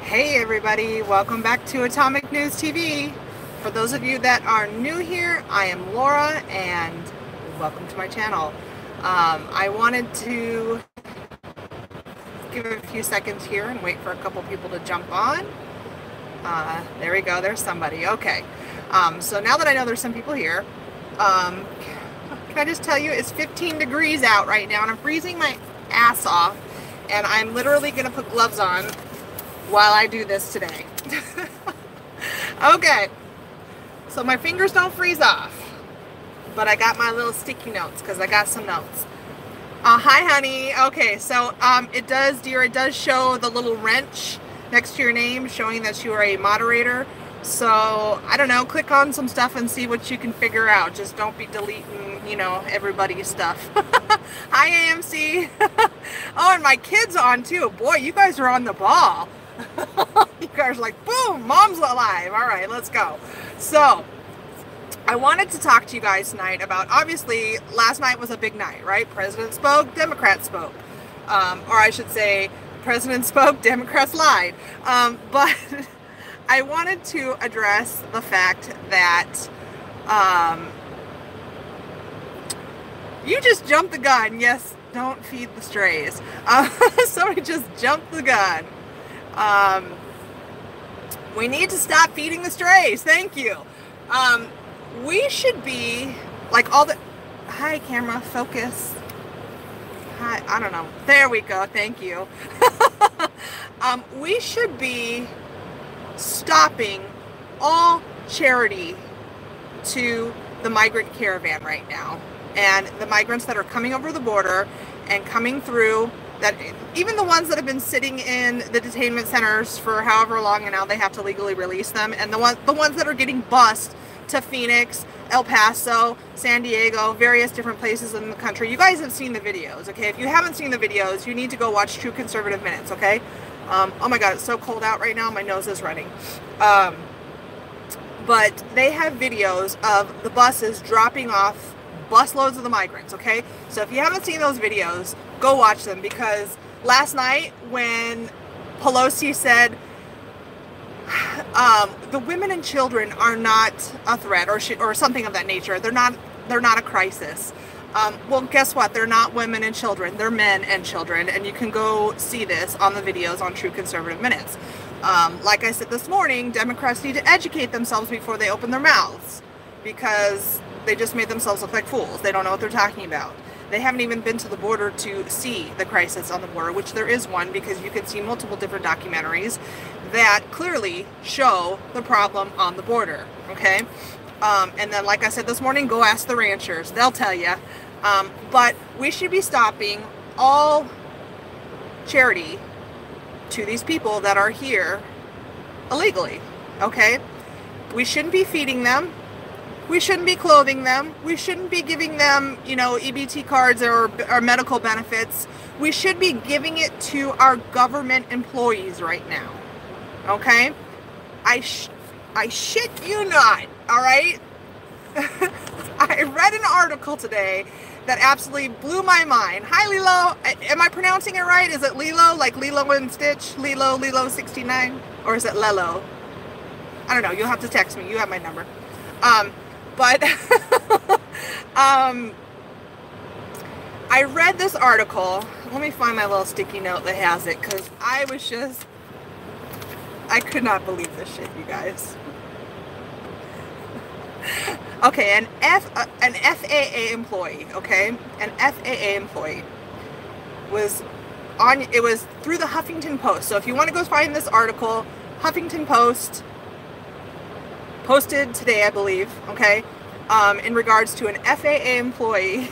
Hey everybody, welcome back to Atomic News TV. For those of you that are new here, I am Laura and welcome to my channel. I wanted to give it a few seconds here and wait for a couple people to jump on. There we go, there's somebody. Okay, so now that I know there's some people here, can I just tell you it's 15 degrees out right now and I'm freezing my ass off, and I'm literally gonna put gloves on while I do this today. Okay, so my fingers don't freeze off, but I got my little sticky notes because I got some notes. Hi honey. Okay, so it does, dear, it does show the little wrench next to your name showing that you are a moderator. So I don't know, click on some stuff and see what you can figure out. Just don't be deleting, you know, everybody's stuff. Hi AMC. Oh, and my kids on too. Boy, you guys are on the ball. You guys are like, boom, mom's alive. All right, let's go. So I wanted to talk to you guys tonight about, obviously last night was a big night, right? President spoke, Democrats spoke, or I should say President spoke, Democrats lied. But I wanted to address the fact that you just jumped the gun. Yes, don't feed the strays. Somebody just jumped the gun. We need to stop feeding the strays. Thank you. We should be like all the, hi camera, focus. Hi, I don't know. There we go. Thank you. We should be stopping all charity to the migrant caravan right now, and the migrants that are coming over the border and coming through, that even the ones that have been sitting in the detainment centers for however long and now they have to legally release them, and the ones that are getting bused to Phoenix, El Paso, San Diego, various different places in the country. You guys have seen the videos, okay? If you haven't seen the videos, you need to go watch True Conservative Minutes, okay? Oh my god, it's so cold out right now, my nose is running. But they have videos of the buses dropping off busloads of the migrants, okay? So if you haven't seen those videos, go watch them, because last night when Pelosi said the women and children are not a threat, or something of that nature, they're not a crisis. Well, guess what? They're not women and children. They're men and children, and you can go see this on the videos on True Conservative Minutes. Like I said this morning, Democrats need to educate themselves before they open their mouths, because they just made themselves look like fools. They don't know what they're talking about. They haven't even been to the border to see the crisis on the border, which there is one, because you can see multiple different documentaries that clearly show the problem on the border, okay? And then, like I said this morning, go ask the ranchers. They'll tell you. But we should be stopping all charity to these people that are here illegally, okay? We shouldn't be feeding them. We shouldn't be clothing them. We shouldn't be giving them, you know, EBT cards or medical benefits. We should be giving it to our government employees right now, okay? I shit you not, all right? I read an article today that absolutely blew my mind. Hi, Lilo. Am I pronouncing it right? Is it Lilo, like Lilo and Stitch? Lilo 69? Or is it Lelo? I don't know. You'll have to text me. You have my number. But I read this article. Let me find my little sticky note that has it, because I could not believe this shit, you guys. Okay, an FAA employee, okay? An FAA employee was on, it was through the Huffington Post. So if you want to go find this article, Huffington Post posted today, I believe, okay, in regards to an FAA employee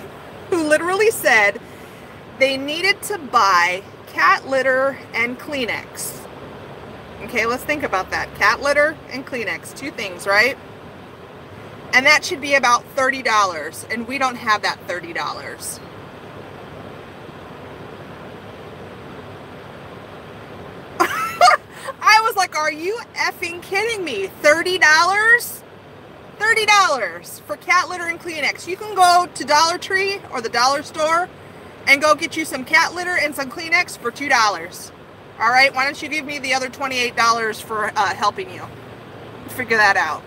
who literally said they needed to buy cat litter and Kleenex. Okay, let's think about that. Cat litter and Kleenex, two things, right? And that should be about $30, and we don't have that $30. I was like, are you effing kidding me? $30? $30 for cat litter and Kleenex. You can go to Dollar Tree or the dollar store and go get you some cat litter and some Kleenex for $2. All right, why don't you give me the other $28 for helping you figure that out?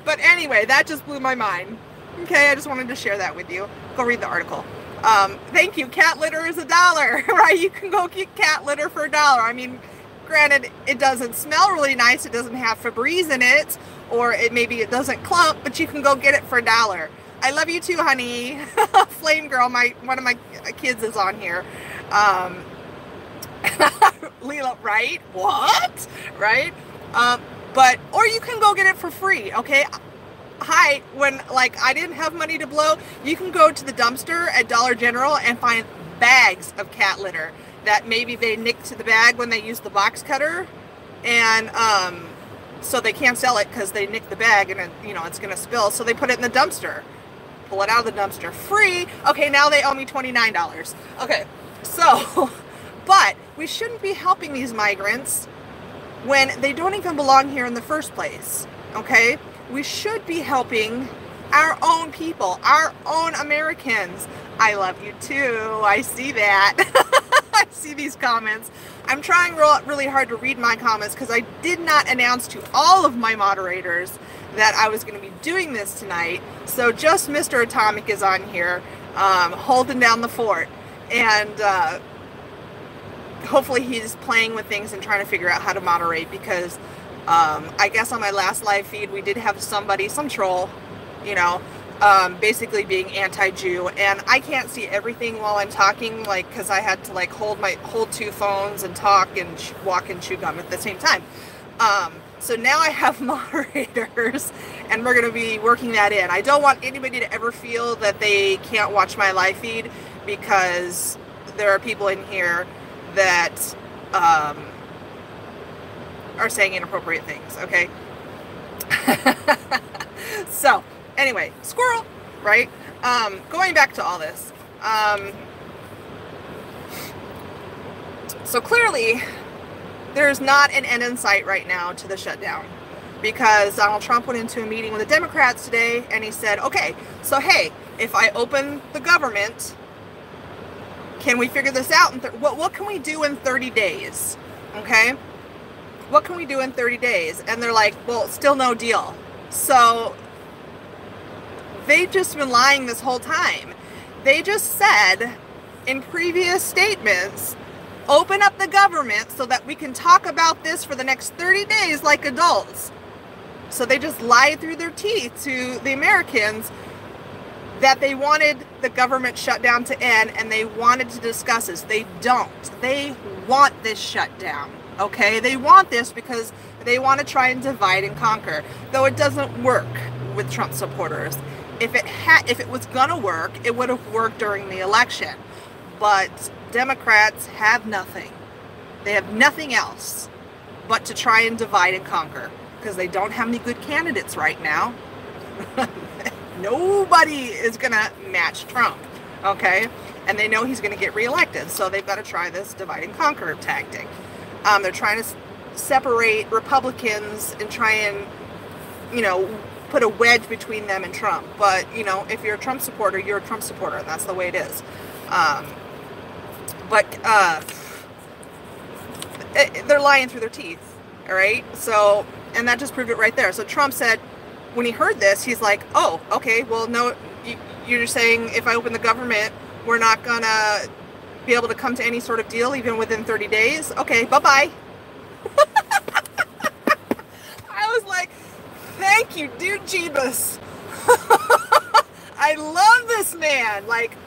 But anyway, that just blew my mind. Okay, I just wanted to share that with you. Go read the article. Thank you. Cat litter is $1, right? You can go get cat litter for $1. I mean, granted, it doesn't smell really nice. It doesn't have Febreze in it, or maybe it doesn't clump, but you can go get it for $1. I love you too, honey. Flame girl, one of my kids is on here. Leela, right? What? Right? Or you can go get it for free, okay? Hi, when like I didn't have money to blow, you can go to the dumpster at Dollar General and find bags of cat litter that maybe they nicked to the bag when they used the box cutter, and so they can't sell it because they nicked the bag and it's gonna spill, so they put it in the dumpster. Pull it out of the dumpster free. Okay, now they owe me $29. Okay, so but we shouldn't be helping these migrants when they don't even belong here in the first place. Okay, we should be helping our own people, our own Americans. I love you too. I see that. I see these comments. I'm trying really hard to read my comments because I did not announce to all of my moderators that I was going to be doing this tonight. So just Mr. Atomic is on here holding down the fort, and hopefully he's playing with things and trying to figure out how to moderate, because I guess on my last live feed we did have some troll, basically being anti-Jew, and I can't see everything while I'm talking, like, because I had to like hold two phones and talk and walk and chew gum at the same time. So now I have moderators, and we're going to be working that in. I don't want anybody to ever feel that they can't watch my live feed, because there are people in here that are saying inappropriate things, okay? So anyway, squirrel, right? Going back to all this. So clearly there's not an end in sight right now to the shutdown, because Donald Trump went into a meeting with the Democrats today and he said, okay, so hey, if I open the government, can we figure this out? What can we do in 30 days? Okay? What can we do in 30 days? And they're like, well, still no deal. So they've just been lying this whole time. They just said in previous statements, open up the government so that we can talk about this for the next 30 days like adults. So they just lied through their teeth to the Americans that they wanted the government shutdown to end, and they wanted to discuss this. They don't. They want this shutdown, okay? They want this because they want to try and divide and conquer, though it doesn't work with Trump supporters. If it was gonna work, it would have worked during the election. But Democrats have nothing. They have nothing else but to try and divide and conquer, because they don't have any good candidates right now. Nobody is gonna match Trump, okay? And they know he's gonna get reelected, so they've got to try this divide and conquer tactic. They're trying to separate Republicans and try and, put a wedge between them and Trump. But, if you're a Trump supporter, you're a Trump supporter, and that's the way it is. They're lying through their teeth, all right? So, and that just proved it right there. So Trump said, when he heard this, he's like, oh, okay, well, no, you're saying if I open the government, we're not gonna be able to come to any sort of deal even within 30 days? Okay, bye-bye. I was like, thank you, dude, Jeebus. I love this man. Like,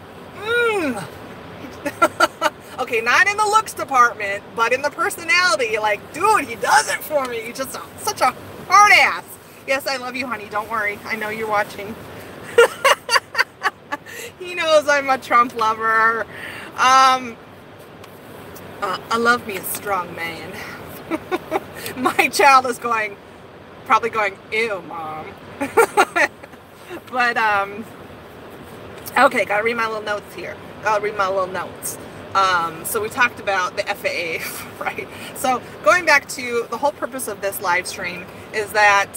okay, not in the looks department, but in the personality. Like, dude, he does it for me. He's just such a hard ass. Yes, I love you, honey. Don't worry. I know you're watching. He knows I'm a Trump lover. I love me a strong man. My child is probably going, ew, mom. But, okay, gotta read my little notes here. I'll read my little notes. So we talked about the FAA, right? So going back to the whole purpose of this live stream is that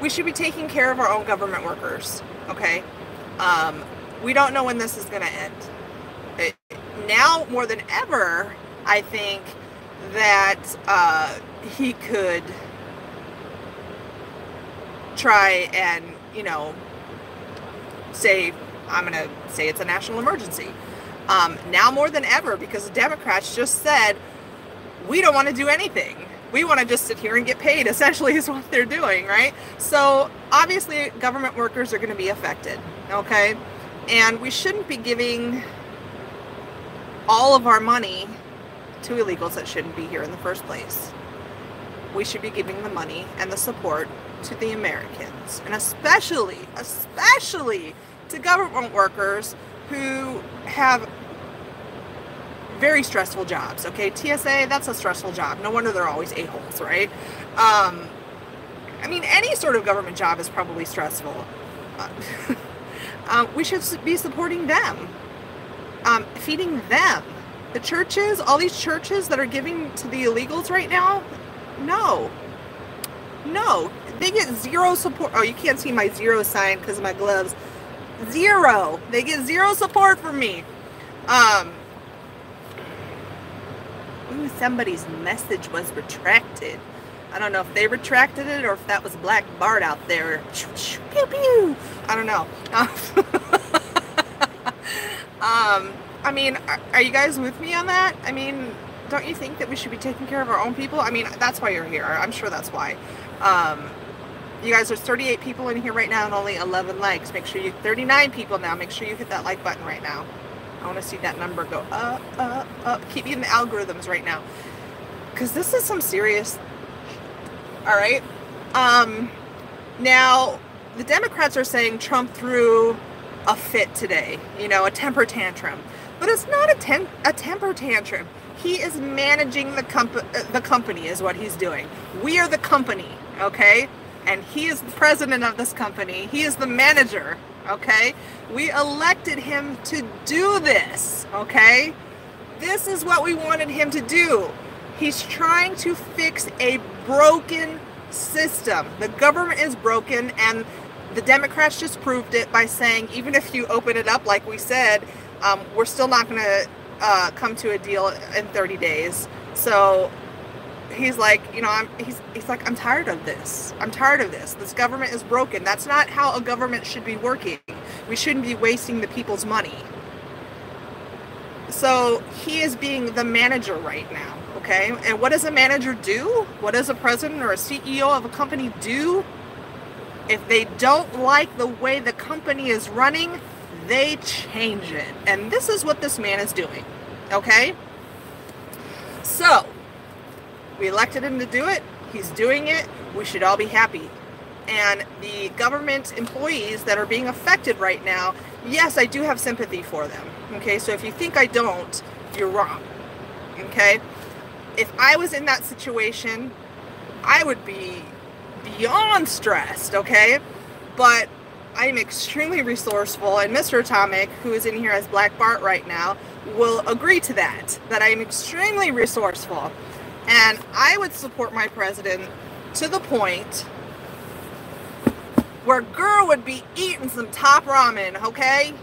we should be taking care of our own government workers, okay? We don't know when this is going to end. now more than ever, I think that he could try and, you know, say, I'm going to say it's a national emergency. Now more than ever, because the Democrats just said, we don't want to do anything. We want to just sit here and get paid, essentially, is what they're doing, right? So obviously government workers are going to be affected, okay? And we shouldn't be giving all of our money to illegals that shouldn't be here in the first place. We should be giving the money and the support to the Americans, and especially to government workers who have very stressful jobs, okay? TSA, that's a stressful job. No wonder they're always a-holes, right? I mean, any sort of government job is probably stressful. We should be supporting them, feeding them. The churches, all these churches that are giving to the illegals right now, no, they get zero support. Oh, you can't see my zero sign because of my gloves. Zero. They get zero support from me. Ooh, somebody's message was retracted. I don't know if they retracted it or if that was Black Bart out there. Pew pew. I don't know. I mean, are you guys with me on that? I mean, don't you think that we should be taking care of our own people? I mean, that's why you're here. I'm sure that's why. You guys, there's 38 people in here right now and only 11 likes. Make sure you, 39 people now. Make sure you hit that like button right now. I want to see that number go up, up, up. Keep me in the algorithms right now, because this is some serious. All right. Now the Democrats are saying Trump threw a fit today. You know, a temper tantrum. But it's not a temper tantrum. He is managing the company is what he's doing. We are the company, okay? And he is the president of this company. He is the manager, okay? We elected him to do this, okay? This is what we wanted him to do. He's trying to fix a broken system. The government is broken, and the Democrats just proved it by saying, even if you open it up like we said, we're still not going to come to a deal in 30 days. So he's like, you know, he's like, I'm tired of this. I'm tired of this. This government is broken. That's not how a government should be working. We shouldn't be wasting the people's money. So he is being the manager right now, okay? And what does a manager do? What does a president or a CEO of a company do? If they don't like the way the company is running, they change it. And this is what this man is doing, okay? So we elected him to do it. He's doing it. We should all be happy. And the government employees that are being affected right now, yes, I do have sympathy for them, okay? So if you think I don't, you're wrong, okay? If I was in that situation, I would be beyond stressed, okay? But I'm extremely resourceful, and Mr. Atomic, who is in here as Black Bart right now, will agree to that I'm extremely resourceful. And I would support my president to the point where girl would be eating some top ramen, okay?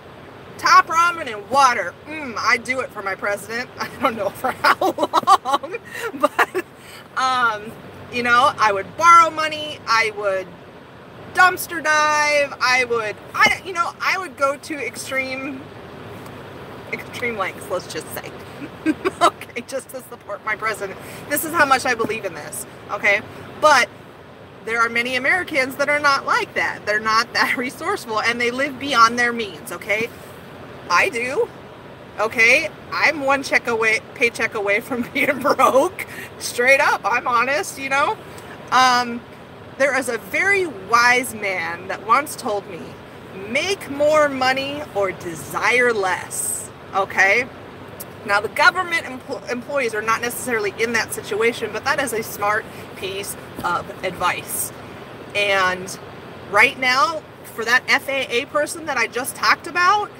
Top ramen and water. I'd do it for my president. I don't know for how long, but, you know, I would borrow money. I would dumpster dive. I would go to extreme lengths, let's just say. Okay, just to support my president. This is how much I believe in this, okay? But there are many Americans that are not like that. They're not that resourceful, and they live beyond their means, okay? I do, okay? I'm one paycheck away from being broke. Straight up, I'm honest, you know? There is a very wise man that once told me, make more money or desire less, okay? Now, the government employees are not necessarily in that situation, but that is a smart piece of advice. And right now, for that FAA person that I just talked about,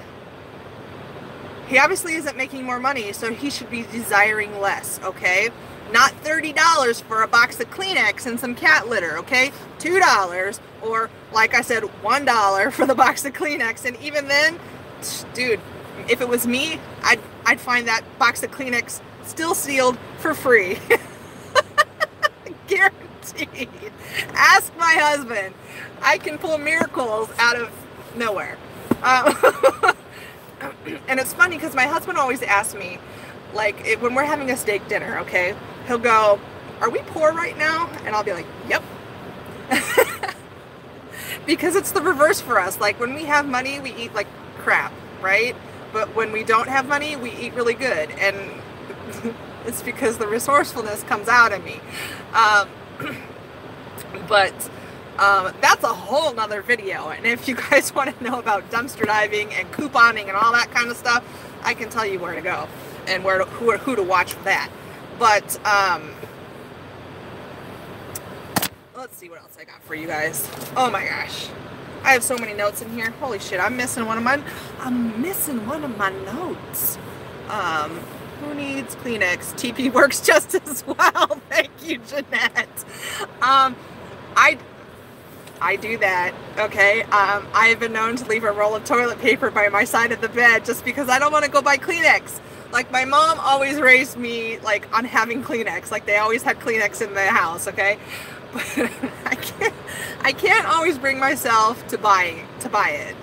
he obviously isn't making more money, so he should be desiring less, okay? Not $30 for a box of Kleenex and some cat litter, okay? $2, or like I said, $1 for the box of Kleenex. And even then, dude, if it was me, I'd I'd find that box of Kleenex still sealed for free. Guaranteed. Ask my husband. I can pull miracles out of nowhere. And it's funny because my husband always asks me, like, when we're having a steak dinner, okay, he'll go, "Are we poor right now?" And I'll be like, "Yep." Because it's the reverse for us. Like, when we have money, we eat like crap, right? But when we don't have money, we eat really good. And it's because the resourcefulness comes out in me. But that's a whole nother video. And if you guys want to know about dumpster diving and couponing and all that kind of stuff, I can tell you where to go and who to watch for that. But let's see what else I got for you guys. Oh my gosh, I have so many notes in here. Holy shit, I'm missing one of my notes. Who needs Kleenex? TP works just as well. Thank you, Jeanette. I do that, okay? I have been known to leave a roll of toilet paper by my side of the bed just because I don't want to go buy Kleenex. Like, my mom always raised me, like, on having Kleenex. Like, they always had Kleenex in the house, okay? But I can't always bring myself to buy it.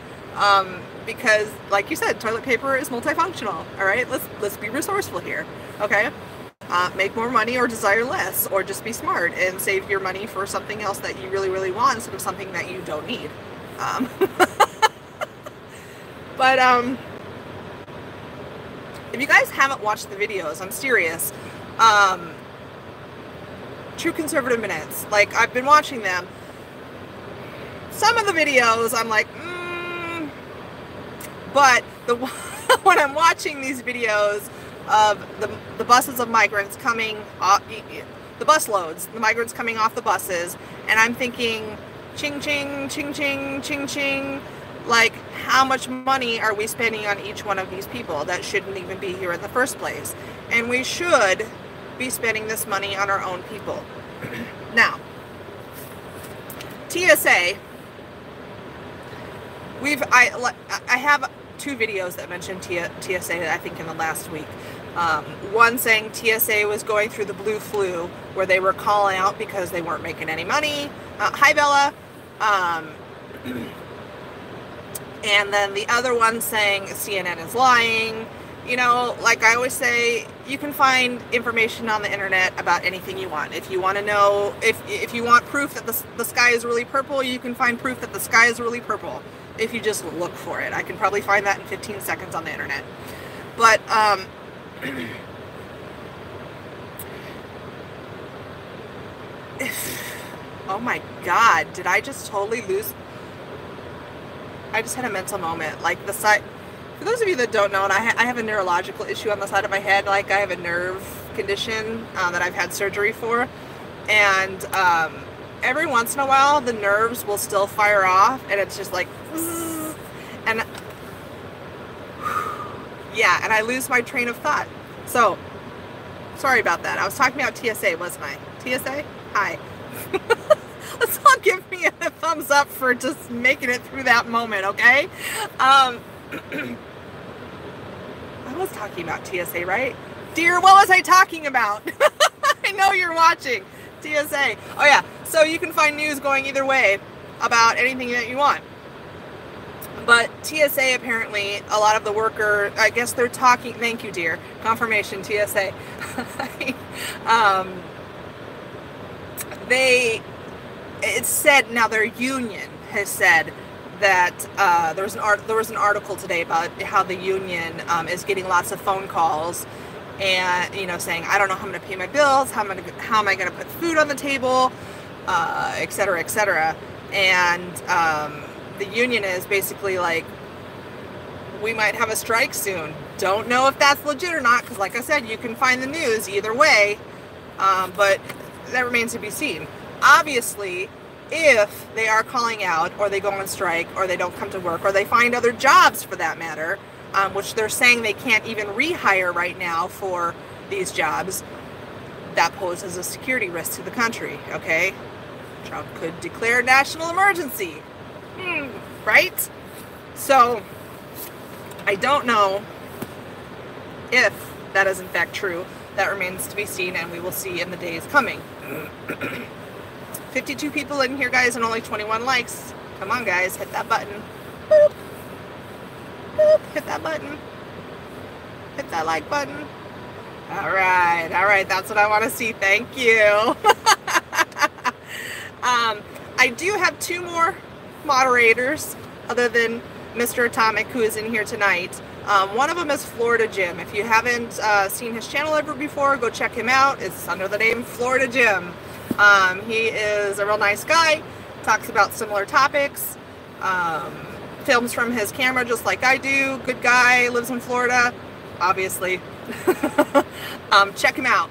Because, like you said, toilet paper is multifunctional, all right? Let's be resourceful here, okay? Make more money or desire less, or just be smart and save your money for something else that you really, really want instead of something that you don't need. But if you guys haven't watched the videos, I'm serious. True Conservative Minutes, like, I've been watching them. Some of the videos I'm like, but when I'm watching these videos of the buses of migrants coming off, the bus loads, the migrants coming off the buses, and I'm thinking, ching ching, ching ching, ching ching, like, how much money are we spending on each one of these people that shouldn't even be here in the first place? And we should be spending this money on our own people. Now, TSA, I have 2 videos that mentioned TSA, I think, in the last week. One saying TSA was going through the blue flu, where they were calling out because they weren't making any money. Hi, Bella. And then the other one saying CNN is lying. You know, like I always say, you can find information on the internet about anything you want. If you want to know, if you want proof that the sky is really purple, you can find proof that the sky is really purple if you just look for it. I can probably find that in 15 seconds on the internet. But oh my God, did I just totally lose? I just had a mental moment. Like, the side, for those of you that don't know, and I have a neurological issue on the side of my head. Like, I have a nerve condition that I've had surgery for, and every once in a while the nerves will still fire off, and it's just like, and yeah, and I lose my train of thought. So sorry about that. I was talking about TSA, wasn't I? TSA, hi. Let's all give me a thumbs up for just making it through that moment, okay? I was talking about TSA, right? Dear, what was I talking about? I know you're watching. TSA. Oh yeah, so you can find news going either way about anything that you want. But TSA, apparently, a lot of the worker, I guess they're talking, thank you, dear, confirmation, TSA. It's said, now their union has said that there was an article today about how the union is getting lots of phone calls and, you know, saying, I don't know how I'm going to pay my bills, how am I going to put food on the table, et cetera, et cetera. And the union is basically like, we might have a strike soon. Don't know if that's legit or not, because like I said, you can find the news either way, but that remains to be seen. Obviously, if they are calling out, or they go on strike, or they don't come to work, or they find other jobs for that matter, which they're saying they can't even rehire right now for these jobs, that poses a security risk to the country, okay? Trump could declare national emergency, right? So, I don't know If that is in fact true, that remains to be seen, and we will see in the days coming. 52 people in here, guys, and only 21 likes. Come on, guys, hit that button. Boop. Boop. Hit that button. Hit that like button. All right, that's what I want to see. Thank you. I do have 2 more moderators other than Mr. Atomic, who is in here tonight. One of them is Florida Jim. If you haven't seen his channel ever before, go check him out. It's under the name Florida Jim. He is a real nice guy, talks about similar topics, films from his camera just like I do. Good guy, lives in Florida, obviously. Check him out.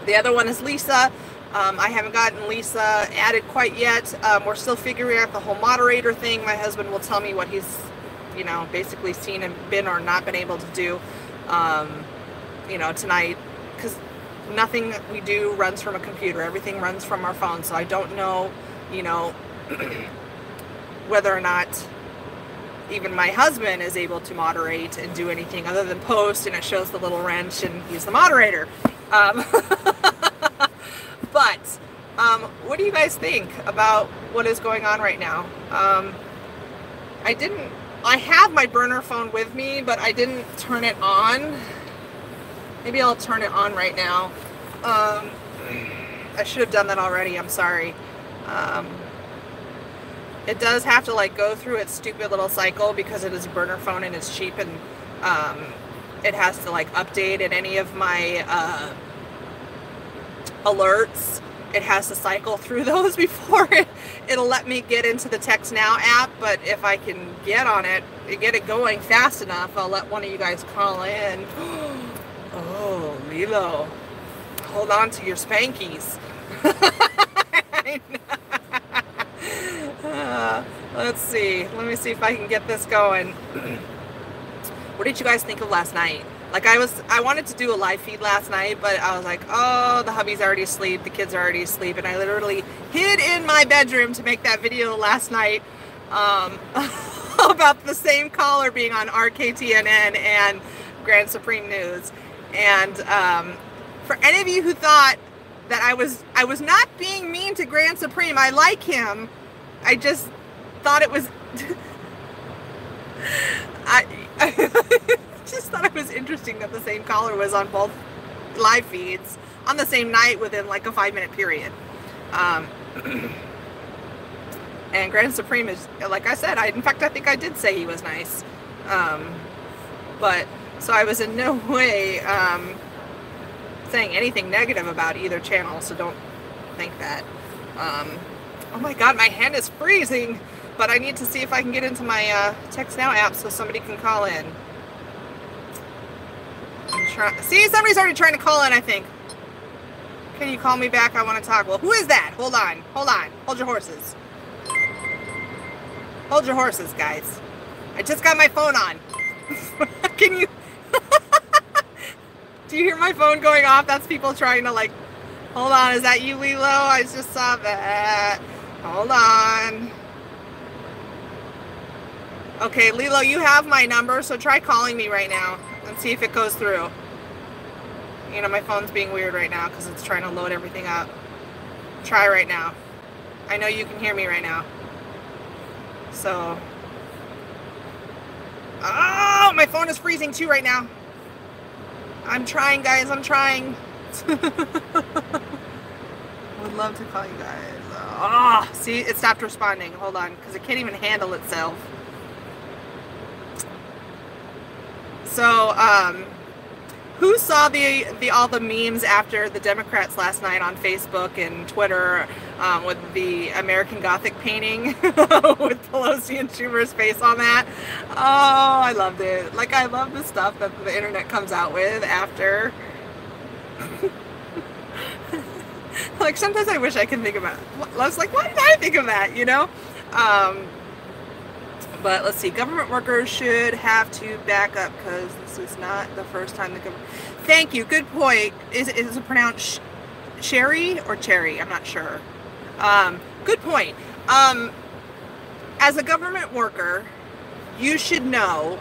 The other one is Lisa. I haven't gotten Lisa added quite yet. We're still figuring out the whole moderator thing. My husband will tell me what he's, you know, basically seen and been or not been able to do, you know, tonight, because nothing we do runs from a computer. Everything runs from our phone. So I don't know, you know, whether or not even my husband is able to moderate and do anything other than post, and it shows the little wrench and he's the moderator. But what do you guys think about what is going on right now? I have my burner phone with me, but I didn't turn it on. Maybe I'll turn it on right now. I should have done that already. I'm sorry. It does have to like go through its stupid little cycle because it is a burner phone and it's cheap, and it has to like update in any of my alerts. It has to cycle through those before it'll let me get into the Text Now app. But if I can get on it, get it going fast enough, I'll let one of you guys call in. Oh, Lilo, hold on to your spankies. Let's see. Let me see if I can get this going. What did you guys think of last night? Like I wanted to do a live feed last night, but I was like, oh, the hubby's already asleep, the kids are already asleep, and I literally hid in my bedroom to make that video last night about the same caller being on RKTNN and Grand Supreme News. And for any of you who thought that I was not being mean to Grand Supreme, I like him. I just thought it was I just thought it was interesting that the same caller was on both live feeds on the same night within like a 5-minute period. And Grand Supreme is, like I said, in fact I think I did say he was nice. But so I was in no way saying anything negative about either channel, so don't think that. Oh my god, my hand is freezing, but I need to see if I can get into my Text Now app so somebody can call in. See, somebody's already trying to call in, I think. Can you call me back? I want to talk. Well, who is that? Hold on. Hold on. Hold your horses. Hold your horses, guys. I just got my phone on. Can you... Do you hear my phone going off? That's people trying to like... Hold on. Is that you, Lilo? I just saw that. Hold on. Okay, Lilo, you have my number, so try calling me right now and see if it goes through. You know, my phone's being weird right now because it's trying to load everything up. Try right now. I know you can hear me right now. So... Oh, my phone is freezing too right now. I'm trying, guys. I'm trying. Would love to call you guys. Oh, see, it stopped responding. Hold on, because it can't even handle itself. So, who saw all the memes after the Democrats last night on Facebook and Twitter with the American Gothic painting with Pelosi and Schumer's face on that? Oh, I loved it. Like, I love the stuff that the internet comes out with after. Like, sometimes I wish I could think about it. I was like, why did I think of that, you know? But let's see, government workers should have to back up because this is not the first time the government... Thank you, good point. Is it pronounced Sherry or Cherry? I'm not sure. Good point. As a government worker, you should know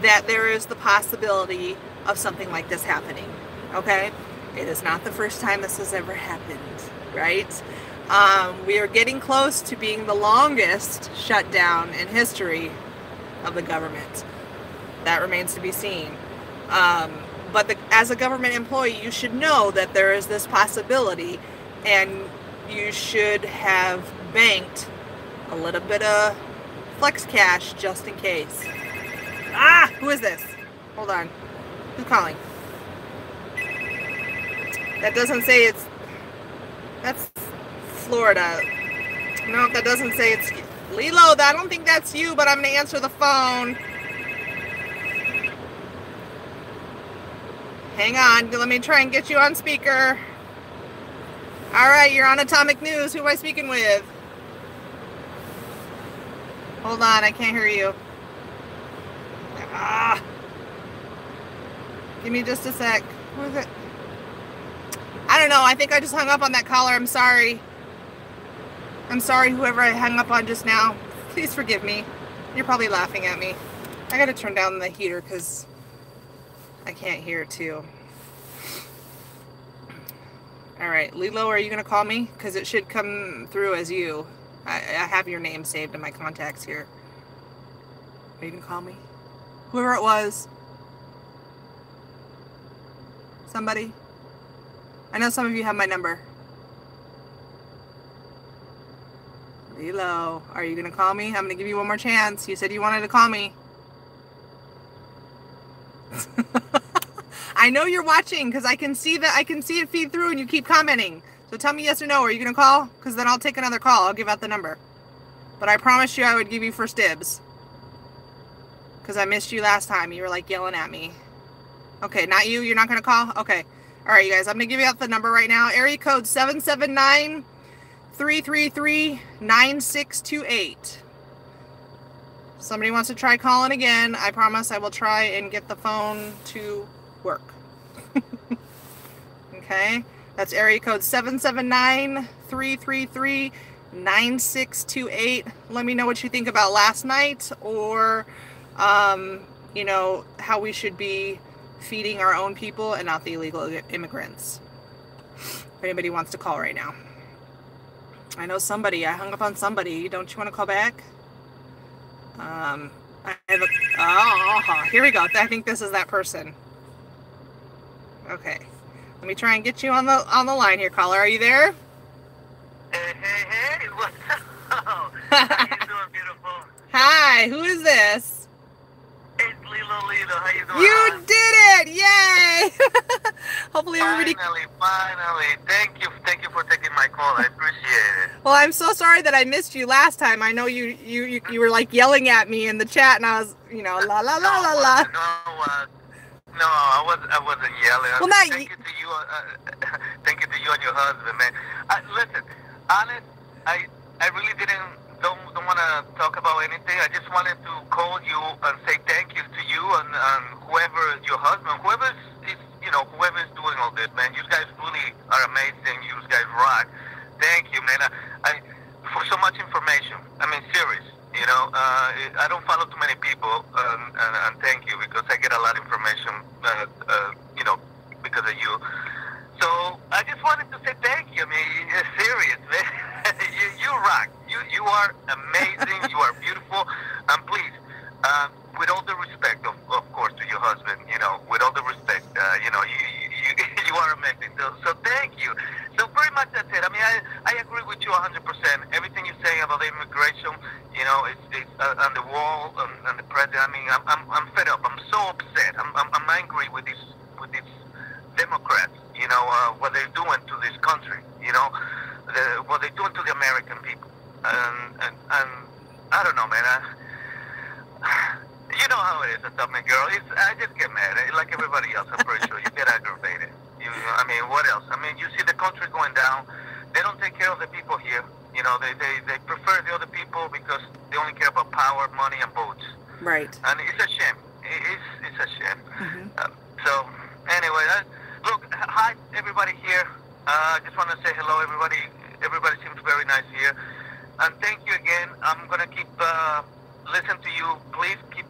that there is the possibility of something like this happening, okay? It is not the first time this has ever happened, right? We are getting close to being the longest shutdown in history of the government. That remains to be seen. But as a government employee, you should know that there is this possibility, and you should have banked a little bit of flex cash just in case. Ah, who is this? Hold on. Who's calling? That doesn't say it's... That's Florida. No, that doesn't say it's... Lilo, I don't think that's you, but I'm going to answer the phone. Hang on, let me try and get you on speaker. All right, you're on Atomic News. Who am I speaking with? Hold on, I can't hear you. Ah. Give me just a sec. Who is it? I don't know. I think I just hung up on that caller. I'm sorry. I'm sorry, whoever I hung up on just now. Please forgive me. You're probably laughing at me. I gotta turn down the heater because I can't hear too. Alright, Lilo, are you gonna call me? Because it should come through as you. I have your name saved in my contacts here. Are you gonna call me? Whoever it was. Somebody? I know some of you have my number. Lilo, are you gonna call me? I'm gonna give you one more chance. You said you wanted to call me. I know you're watching because I can see it feed through and you keep commenting. So tell me yes or no. Are you gonna call? Because then I'll take another call. I'll give out the number. But I promised you I would give you first dibs. Because I missed you last time. You were like yelling at me. Okay, not you. You're not gonna call? Okay. All right, you guys. I'm gonna give you out the number right now. Area code 779-333-9628. Somebody wants to try calling again. I promise I will try and get the phone to work. Okay, that's area code 779-333-9628. Let me know what you think about last night, or you know, how we should be feeding our own people and not the illegal immigrants. If anybody wants to call right now. I know somebody. I hung up on somebody. Don't you want to call back? I have a... Oh, here we go. I think this is that person. Okay. Let me try and get you on the line here, caller. Are you there? Hey, what's up? How you doing, beautiful? Hi, who is this? It's Lilo. How you doing? You did it! Yay! Hopefully everybody... Finally. Thank you for taking my call. I appreciate it. Well, I'm so sorry that I missed you last time. I know you were like yelling at me in the chat, and I was, you know, la la la la la. No, I wasn't yelling. Well, thank you to you. Thank you to you and your husband, man. Listen, honest, I really don't want to talk about anything. I just wanted to call you and say thank you to you and whoever your husband, whoever's doing all this, man. You guys really are amazing. You guys rock. Thank you, man. I for so much information. I mean, serious. You know, I don't follow too many people, and thank you, because I get a lot of information, you know, because of you. So I just wanted to say thank you. I mean, you're serious, man. you rock. You are amazing. You are beautiful. And please, with all the respect, of course, to your husband, you know, with all the respect, you know, you are amazing. So thank you. So pretty much that's it. I mean, I agree with you 100%. Everything you're saying about the immigration, you know, it's on the wall and the president. I mean, I'm fed up. I'm so upset. I'm angry with these Democrats. You know, what they're doing to this country. You know, what they're doing to the American people. And I don't know, man. You know how it is, a Dublin girl. I just get mad, like everybody else. I'm pretty sure you get aggravated. I mean, what else? I mean, you see the country going down. They don't take care of the people here. You know, they prefer the other people because they only care about power, money, and votes. Right. And it's a shame. It's a shame. Mm-hmm. So, anyway, look, hi, everybody here. I just want to say hello, everybody. Everybody seems very nice here. And thank you again. I'm going to keep listening to you. Please keep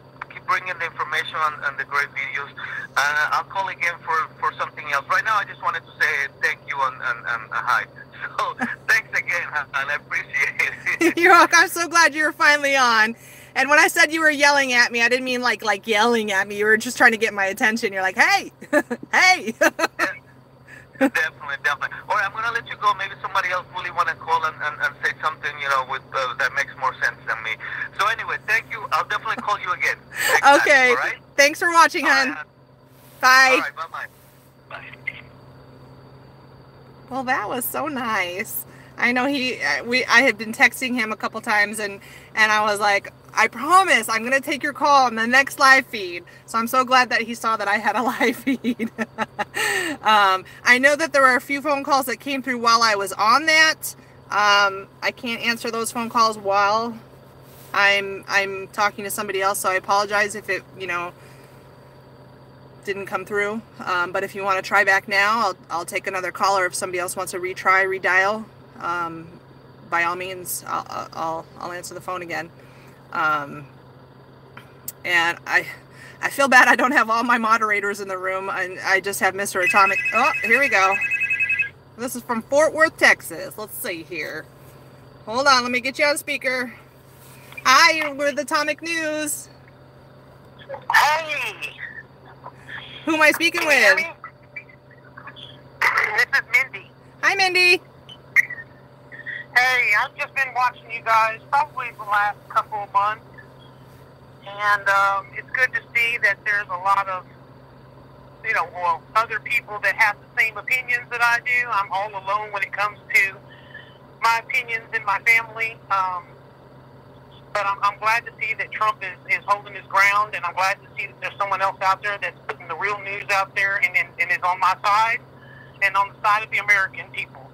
bringing the information and the great videos. I'll call again for something else. Right now, I just wanted to say thank you and hi. So thanks again, and I appreciate it. You're welcome. I'm so glad you were finally on. And when I said you were yelling at me, I didn't mean like yelling at me. You were just trying to get my attention. You're like, hey, hey. Yeah, definitely. All right, I'm going to let you go. Maybe somebody else really want to call and say something, with that makes more sense than me. So anyway, thank you. I'll definitely call you again. Okay. All right? Thanks for watching, hon. Right. Bye. All right, bye-bye. Bye. Well, that was so nice. I know I had been texting him a couple times and I was like, I promise I'm going to take your call on the next live feed. So I'm so glad that he saw that I had a live feed. I know that there were a few phone calls that came through while I was on that. I can't answer those phone calls while I'm talking to somebody else. So I apologize if it, didn't come through. But if you want to try back now, I'll take another caller. If somebody else wants to redial, by all means, I'll answer the phone again. And I feel bad I don't have all my moderators in the room, and I just have Mr. Atomic. Oh, here we go. This is from Fort Worth, Texas. Let's see here. Hold on, let me get you on speaker. Hi, we're the Atomic News. Hey! Who am I speaking with? This is Mindy. Hi, Mindy. Hey, I've just been watching you guys probably the last couple of months, and it's good to see that there's a lot of, other people that have the same opinions that I do. I'm all alone when it comes to my opinions in my family, but I'm glad to see that Trump is holding his ground, and I'm glad to see that there's someone else out there that's putting the real news out there and is on my side and on the side of the American people.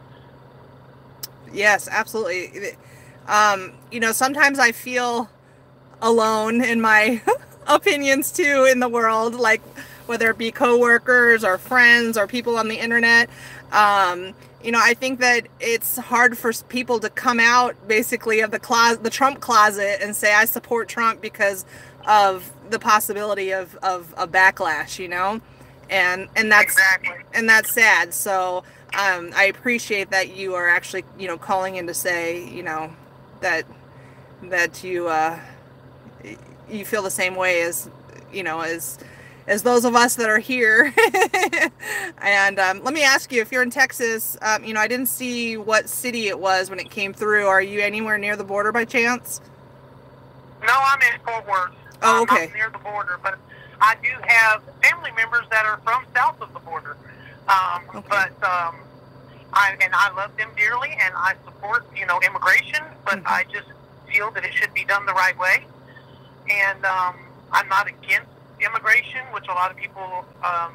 Yes, absolutely. Sometimes I feel alone in my opinions too in the world, like whether it be coworkers or friends or people on the internet. I think that it's hard for people to come out basically of the Trump closet and say I support Trump because of the possibility of a backlash, and that's exactly. And that's sad. So I appreciate that you are actually calling in to say that you feel the same way as as those of us that are here. And let me ask you, if you're in Texas, I didn't see what city it was when it came through. Are you anywhere near the border by chance? No, I'm in Fort Worth. Oh, okay. I'm near the border, but I do have family members that are from south of the border. Okay. But I love them dearly, and I support immigration, but Mm-hmm. I just feel that it should be done the right way. And I'm not against immigration, which a lot of people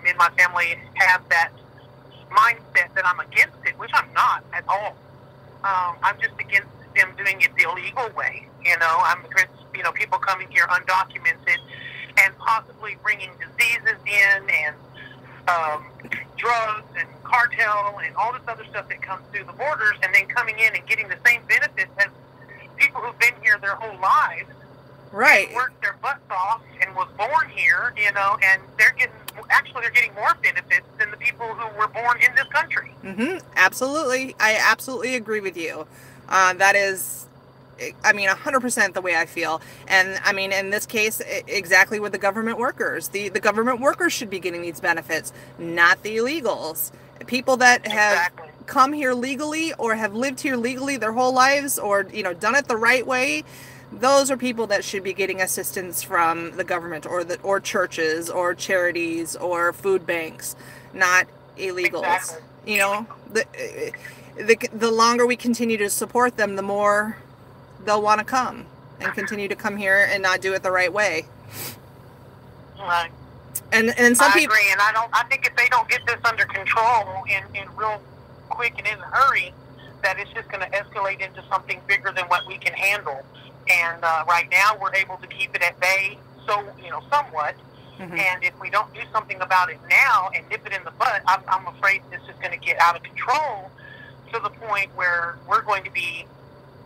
in my family have that mindset that I'm against it, which I'm not at all. I'm just against them doing it the illegal way. I'm against people coming here undocumented and possibly bringing diseases in and drugs and cartel and all this other stuff that comes through the borders, and then coming in and getting the same benefits as people who've been here their whole lives. Right. Worked their butts off and was born here, and they're getting more benefits than the people who were born in this country. Mm-hmm. Absolutely. I absolutely agree with you. That is, 100% the way I feel. And in this case, exactly with the government workers. The government workers should be getting these benefits, not the illegals. People that have come here legally or have lived here legally their whole lives, or, done it the right way. Those are people that should be getting assistance from the government or churches or charities or food banks, not illegals. Exactly. The longer we continue to support them, the more they'll want to come and continue to come here and not do it the right way. Right. And some people agree, and I think if they don't get this under control in real quick and in a hurry, that it's just going to escalate into something bigger than what we can handle. And right now, we're able to keep it at bay, somewhat. Mm-hmm. And if we don't do something about it now and nip it in the butt, I'm afraid this is going to get out of control to the point where we're going to be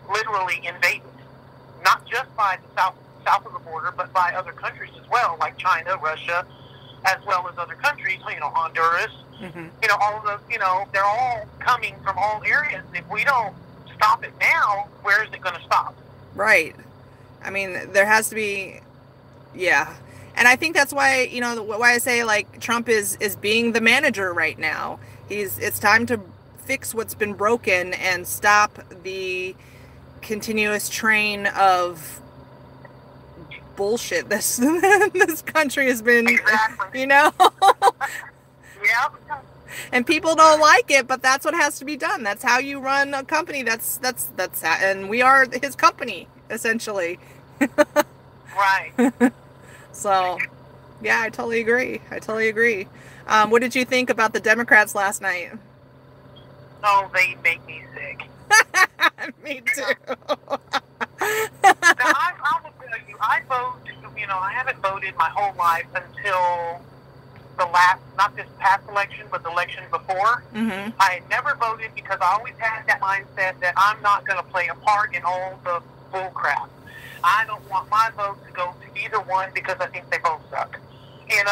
literally invaded, not just by the south of the border, but by other countries as well, like China, Russia, as well as other countries, Honduras, all of the, they're all coming from all areas. If we don't stop it now, where is it going to stop? Right. I mean, there has to be, yeah. And I think that's why, why I say, like, Trump is being the manager right now. It's time to fix what's been broken and stop the continuous train of bullshit this country has been, Exactly. Yeah. And people don't like it, but that's what has to be done. That's how you run a company. That's and we are his company, essentially. Right. So, yeah, I totally agree. What did you think about the Democrats last night? Oh, they make me sick. Me too. Now, I will tell you, I vote, I haven't voted my whole life until the last, not this past election, but the election before. I had never voted because I always had that mindset that I'm not going to play a part in all the bull crap. I don't want my vote to go to either one because I think they both suck. And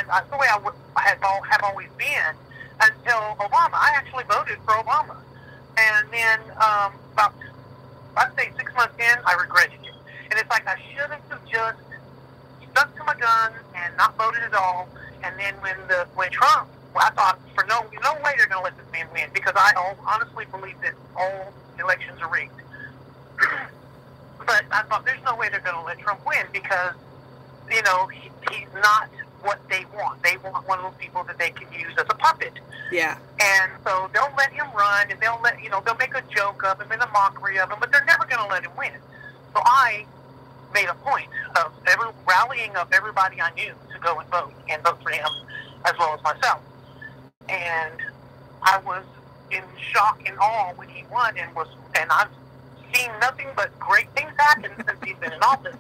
that's the way I have always been until Obama. I actually voted for Obama. And then about, I'd say 6 months in, I regretted it. And it's like I should have just stuck to my guns and not voted at all. And then when Trump, I thought for no way they're going to let this man win, because I honestly believe that all elections are rigged. But I thought there's no way they're going to let Trump win because, he's not what they want. They want one of those people that they can use as a puppet. Yeah. And so they'll let him run, and they'll make a joke of him and a mockery of him, but they're never going to let him win. So I made a point of rallying up everybody I knew to go and vote for him as well as myself. And I was in shock and awe when he won, and I've seen nothing but great things happen since he's been in office.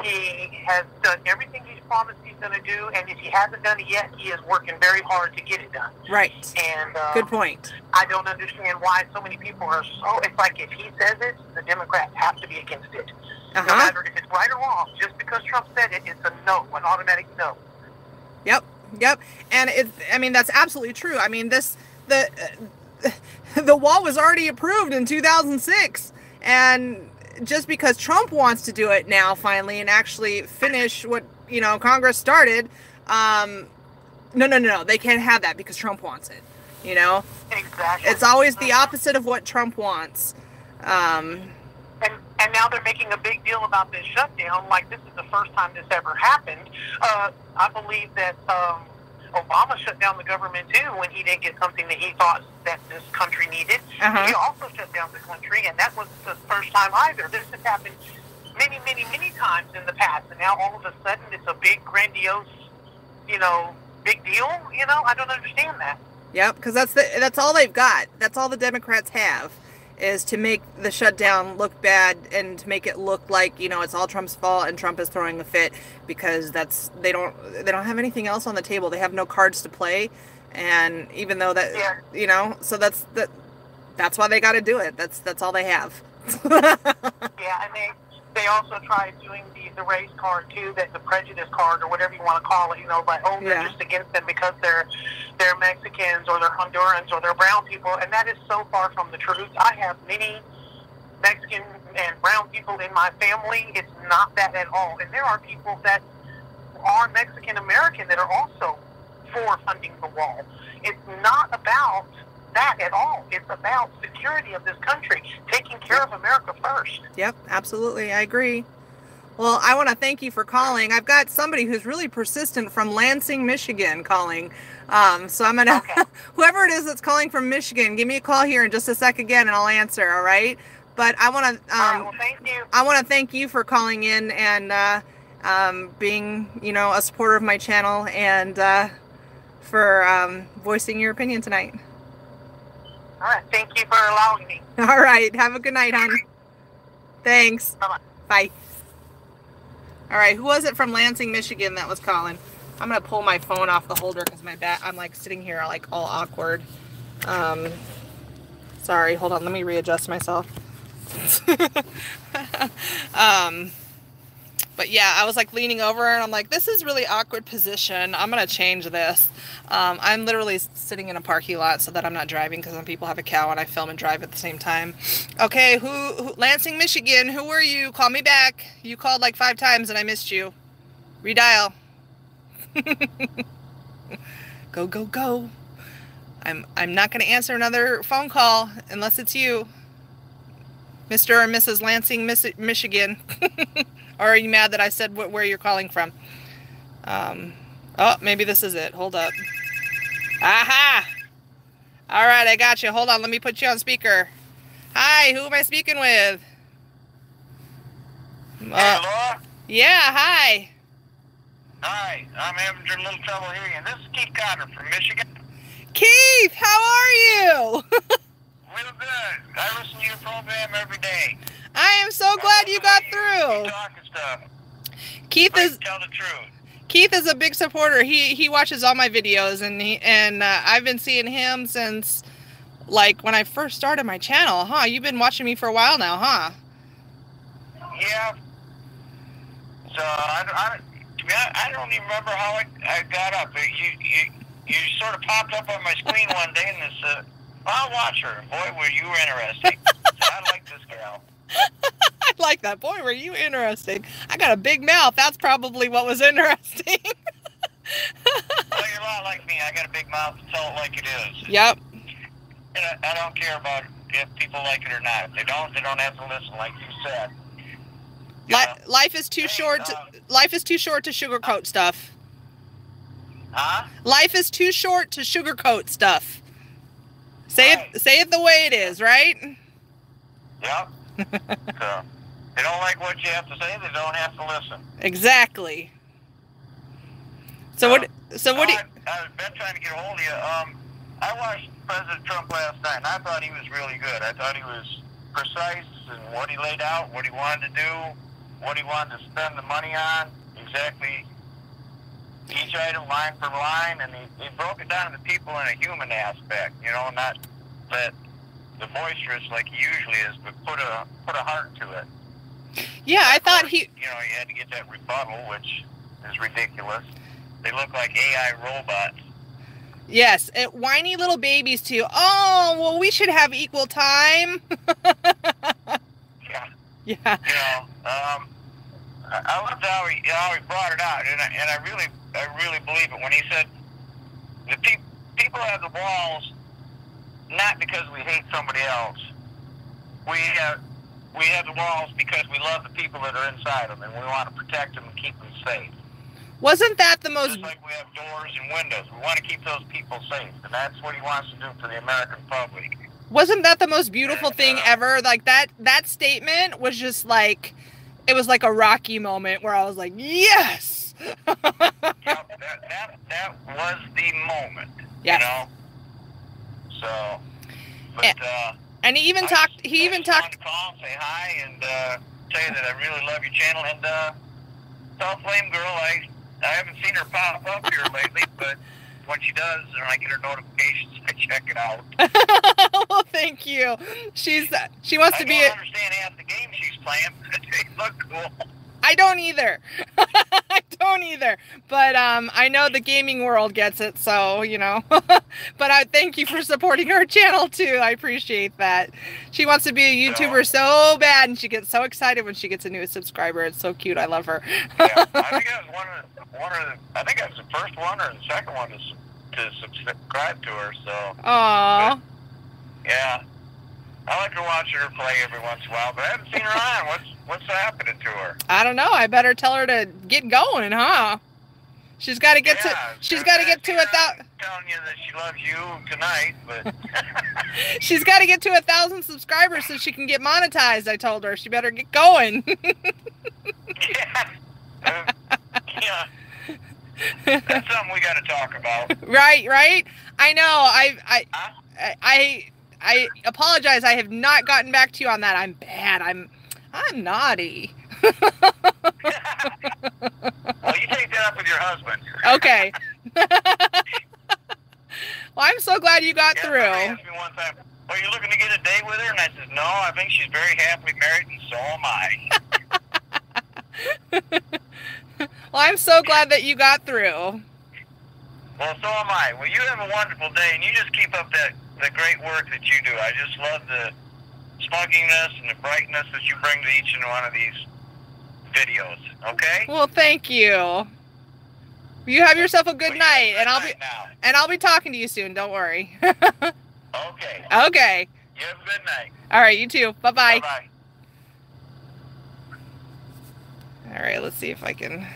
He has done everything he's promised he's going to do, and if he hasn't done it yet, he is working very hard to get it done. Right. And good point. I don't understand why so many people are it's like if he says it, the Democrats have to be against it. No matter if it's right or wrong, just because Trump said it, it's a no, an automatic no. Yep. And that's absolutely true. I mean, the wall was already approved in 2006, and just because Trump wants to do it now finally and actually finish what Congress started, no, they can't have that because Trump wants it. Exactly. It's always the opposite of what Trump wants. And now they're making a big deal about this shutdown, like this is the first time this ever happened. I believe that Obama shut down the government too when he didn't get something that he thought that this country needed. He also shut down the country, and that wasn't the first time either. This has happened many, many, many times in the past, and now all of a sudden it's a big, grandiose, big deal. I don't understand that. Yep, because that's all they've got. That's all the Democrats have, is to make the shutdown look bad and to make it look like it's all Trump's fault and Trump is throwing a fit, because they don't have anything else on the table. They have no cards to play, and even though that so that's why they got to do it. That's all they have. Yeah, and they also tried doing the race card too, the prejudice card or whatever you want to call it. They're just against them because they're Mexicans or they're Hondurans or they're brown people, and that is so far from the truth. I have many Mexican and brown people in my family. It's not that at all. And there are people that are Mexican American that are also for funding the wall. It's not about that at all. It's about security of this country, taking care of America first. Yep, absolutely. I agree. Well, I want to thank you for calling. I've got somebody who's really persistent from Lansing, Michigan calling. So I'm going to, whoever it is that's calling from Michigan, give me a call here in just a sec again and I'll answer. All right. But I want to, well, thank you. I want to thank you for calling in and, being, a supporter of my channel and, for, voicing your opinion tonight. All right. Thank you for allowing me. All right. Have a good night, hon. Thanks. Bye-bye. Bye. All right. Who was it from Lansing, Michigan that was calling? I'm going to pull my phone off the holder because I'm like sitting here like all awkward. Sorry. Hold on. Let me readjust myself. But yeah, I was like leaning over and I'm like, this is really awkward position. I'm going to change this. I'm literally sitting in a parking lot so that I'm not driving because some people have a cow and I film and drive at the same time. Okay, who Lansing, Michigan, who were you? Call me back. You called like 5 times and I missed you. Redial. Go, go, go. I'm not going to answer another phone call unless it's you. Mr. or Mrs. Lansing, Michigan. Or are you mad that I said where you're calling from? Oh, maybe this is it. Hold up. Aha! All right, I got you. Hold on, let me put you on speaker. Hi, who am I speaking with? Hey, Laura? Yeah, hi. Hi, I'm having a little trouble hearing you. This is Keith Cotter from Michigan. Keith, how are you? Real good. I listen to your program every day. I am so glad you got through. You talk and stuff. Keith is tell the truth. Keith is a big supporter. He watches all my videos, and I've been seeing him since like when I first started my channel. Huh? You've been watching me for a while now, huh? Yeah. So I don't even remember how I got up. You sort of popped up on my screen one day, and this I'll watch her. Boy, were you interesting. So I like this gal. I like that. Boy, were you interesting. I got a big mouth. That's probably what was interesting. Well, you're a lot like me. I got a big mouth to tell it like it is. Yep. And I don't care about if people like it or not. If they don't have to listen, like you said. Life is too short. Life is too short to sugarcoat stuff. Huh? Life is too short to sugarcoat stuff. Say it the way it is, right? Yep. So, they don't like what you have to say, they don't have to listen. Exactly. So what do you... I've been trying to get a hold of you. I watched President Trump last night, and I thought he was really good. I thought he was precise in what he laid out, what he wanted to do, what he wanted to spend the money on, exactly each item line for line, and he broke it down to the people in a human aspect, you know, not that the boisterous like he usually is, but put a heart to it. Yeah, I thought he... You know, you had to get that rebuttal, which is ridiculous. They look like AI robots. Yes, whiny little babies too. Oh, well, we should have equal time. Yeah. Yeah. You know, I loved how he brought it out, and I really believe it when he said the people have the walls not because we hate somebody else. We have the walls because we love the people that are inside them, and we want to protect them and keep them safe. Wasn't that the most... Just like we have doors and windows. We want to keep those people safe, and that's what he wants to do for the American public. Wasn't that the most beautiful thing ever? Like, that statement was just like... It was like a Rocky moment where I was like, yes! Yep, that was the moment, yes. You know? So, but, and he even talked... I just wanted to call and say hi and tell you that I really love your channel, and tell Flame Girl I haven't seen her pop up here lately, but when she does, and I get her notifications, I check it out. Well, thank you. She wants to be... I don't understand half the games she's playing, but they look cool. I don't either. I don't either. But I know the gaming world gets it, so, you know. But I thank you for supporting her channel, too. I appreciate that. She wants to be a YouTuber so bad, and she gets so excited when she gets a new subscriber. It's so cute. I love her. Yeah, I think I was I think I was the first one or the second one to subscribe to her, so. Aww. But, yeah. I like to watch her play every once in a while, but I haven't seen her on. What's happening to her? I don't know. I better tell her to get going, huh? She's got to get to. She's got to get to 1,000. Telling you that she loves you tonight, but she's got to get to 1,000 subscribers so she can get monetized. I told her she better get going. Yeah. Yeah. That's something we got to talk about. Right. I know. I apologize. I have not gotten back to you on that. I'm bad. I'm naughty. Well, you take that up with your husband. Okay. Well, I'm so glad you got through. Somebody asked me one time, "Are you looking to get a date with her?" And I said, "No, I think she's very happily married, and so am I." Well, I'm so glad that you got through. Well, so am I. Well, you have a wonderful day, and you just keep up the great work that you do. I just love the smugginess and the brightness that you bring to each and one of these videos. Okay? Well, thank you. You have yourself a good night, and I'll be talking to you soon. Don't worry. Okay. Okay. You have a good night. All right, you too. Bye-bye. Bye-bye. All right, let's see if I can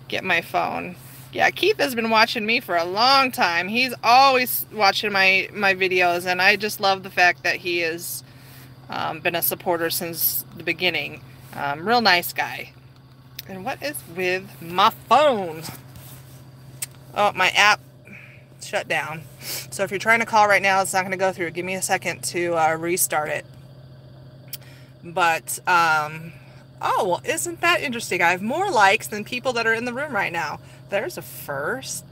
get my phone. Yeah, Keith has been watching me for a long time. He's always watching my videos, and I just love the fact that he has been a supporter since the beginning. Real nice guy. And what is with my phone? Oh, my app shut down. So if you're trying to call right now, it's not going to go through. Give me a second to restart it. But, oh, well, isn't that interesting? I have more likes than people that are in the room right now. There's a first.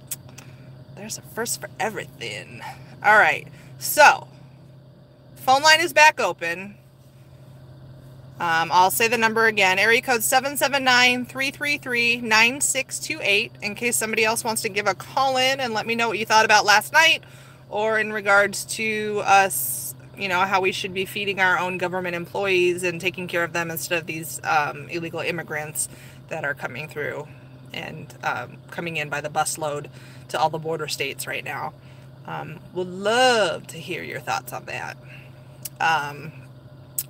There's a first for everything. All right. So, phone line is back open. I'll say the number again. Area code 779-333-9628 in case somebody else wants to give a call in and let me know what you thought about last night or in regards to us, you know, how we should be feeding our own government employees and taking care of them instead of these illegal immigrants that are coming through and coming in by the busload to all the border states right now. Would love to hear your thoughts on that.